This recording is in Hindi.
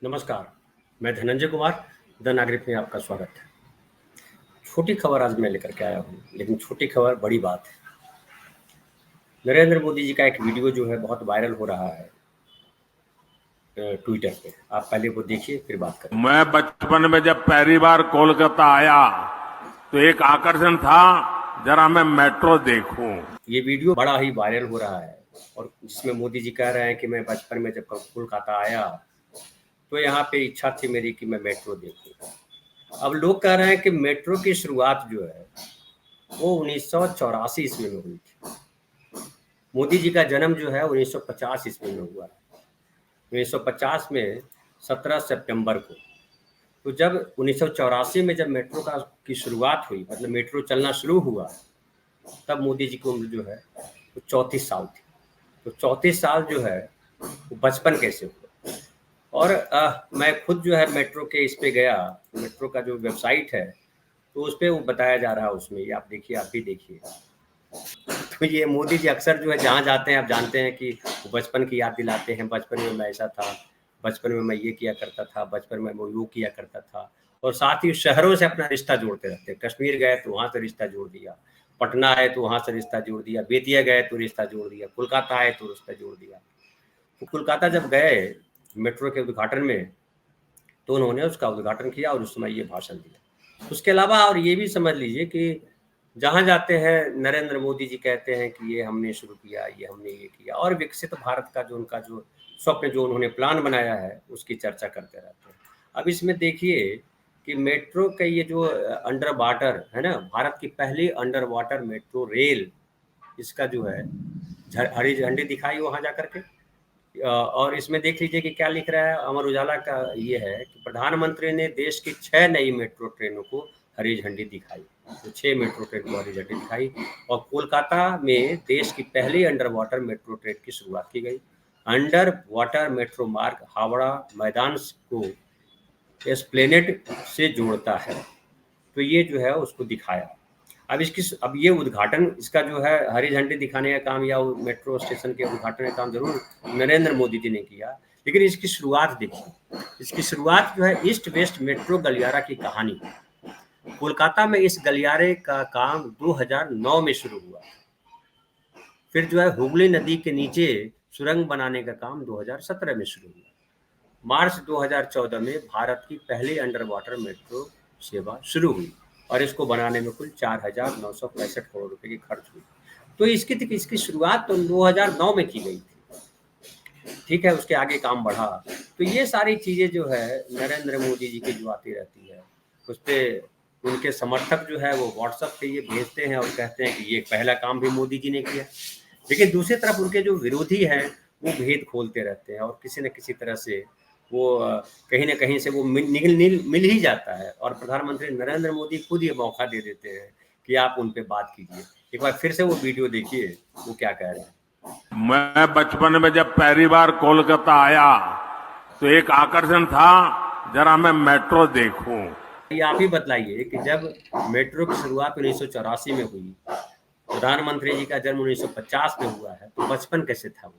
नमस्कार, मैं धनंजय कुमार, द नागरिक में आपका स्वागत है। छोटी खबर आज मैं लेकर के आया हूँ, लेकिन छोटी खबर बड़ी बात है। नरेंद्र मोदी जी का एक वीडियो जो है बहुत वायरल हो रहा है ट्विटर पे। आप पहले वो देखिए फिर बात करें। मैं बचपन में जब पहली बार कोलकाता आया तो एक आकर्षण था, जरा मैं मेट्रो देखूं। ये वीडियो बड़ा ही वायरल हो रहा है और जिसमें मोदी जी कह रहे हैं कि मैं बचपन में जब कोलकाता आया तो यहाँ पे इच्छा थी मेरी कि मैं मेट्रो देखूं। अब लोग कह रहे हैं कि मेट्रो की शुरुआत जो है वो 1984 ईस्वी में हुई थी। मोदी जी का जन्म जो है 1950 ईस्वी में हुआ है। 1950 में 17 सितंबर को। तो जब 1984 में जब मेट्रो की शुरुआत हुई, मतलब मेट्रो चलना शुरू हुआ, तब मोदी जी की उम्र जो है वो 34 साल थी। तो 34 साल जो है वो बचपन कैसे हुआ। और मैं खुद जो है मेट्रो के इस पे गया, मेट्रो का जो वेबसाइट है तो उस पे वो बताया जा रहा है, उसमें ये आप देखिए, आप भी देखिए। तो ये मोदी जी अक्सर जो है जहाँ जाते हैं, आप जानते हैं कि बचपन की याद दिलाते हैं। बचपन में मैं ऐसा था, बचपन में मैं ये किया करता था, बचपन में मैं वो किया करता था। और साथ ही शहरों से अपना रिश्ता जोड़ते रहते हैं। कश्मीर गए तो वहाँ से रिश्ता जोड़ दिया, पटना है तो वहाँ से रिश्ता जोड़ दिया, बेतिया गए तो रिश्ता जोड़ दिया, कोलकाता आए तो रिश्ता जोड़ दिया। तो कोलकाता जब गए मेट्रो के उद्घाटन में, तो उन्होंने उसका उद्घाटन किया और उस समय ये भाषण दिया। उसके अलावा और ये भी समझ लीजिए कि जहाँ जाते हैं नरेंद्र मोदी जी कहते हैं कि ये हमने शुरू किया, ये हमने ये किया, और विकसित भारत का जो उनका जो स्वप्न, जो उन्होंने प्लान बनाया है, उसकी चर्चा करते रहते हैं। अब इसमें देखिए कि मेट्रो का ये जो अंडर वाटर है ना, भारत की पहली अंडर वाटर मेट्रो रेल, इसका जो है हरी झंडी दिखाई वहाँ जा करके। और इसमें देख लीजिए कि क्या लिख रहा है। अमर उजाला का ये है कि प्रधानमंत्री ने देश की 6 नई मेट्रो ट्रेनों को हरी झंडी दिखाई। तो 6 मेट्रो ट्रेन को हरी झंडी दिखाई और कोलकाता में देश की पहली अंडर वाटर मेट्रो ट्रेन की शुरुआत की गई। अंडर वाटर मेट्रो मार्ग हावड़ा मैदान को एस्प्लेनेड से जोड़ता है। तो ये जो है उसको दिखाया। अब ये उद्घाटन इसका जो है हरी झंडी दिखाने का काम या मेट्रो स्टेशन के उद्घाटन का काम जरूर नरेंद्र मोदी जी ने किया, लेकिन इसकी शुरुआत देखिए। इसकी शुरुआत जो है ईस्ट वेस्ट मेट्रो गलियारा की कहानी। कोलकाता में इस गलियारे का काम 2009 में शुरू हुआ। फिर जो है हुगली नदी के नीचे सुरंग बनाने का काम 2017 में शुरू हुआ। मार्च 2014 में भारत की पहली अंडर वाटर मेट्रो सेवा शुरू हुई और इसको बनाने में कुल 4,965 करोड़ रुपए की खर्च हुई। तो इसकी शुरुआत तो 2009 में की गई थी। ठीक है, उसके आगे काम बढ़ा। तो ये सारी चीजें जो है नरेंद्र मोदी जी की जो आती रहती है, उस पर उनके समर्थक जो है वो व्हाट्सएप पे ये भेजते हैं और कहते हैं कि ये पहला काम भी मोदी जी ने किया। लेकिन दूसरी तरफ उनके जो विरोधी हैं वो भेद खोलते रहते हैं और किसी न किसी तरह से वो कहीं न कहीं से वो मिल ही जाता है। और प्रधानमंत्री नरेंद्र मोदी खुद ये मौका दे देते हैं कि आप उन पे बात कीजिए। एक बार फिर से वो वीडियो देखिए, वो क्या कह रहे हैं। मैं बचपन में जब पहली बार कोलकाता आया तो एक आकर्षण था, जरा मैं मेट्रो देखूं। ये आप ही बतलाइए कि जब मेट्रो की शुरुआत 1984 में हुई, प्रधानमंत्री जी का जन्म 1950 में हुआ है, तो बचपन कैसे था वो?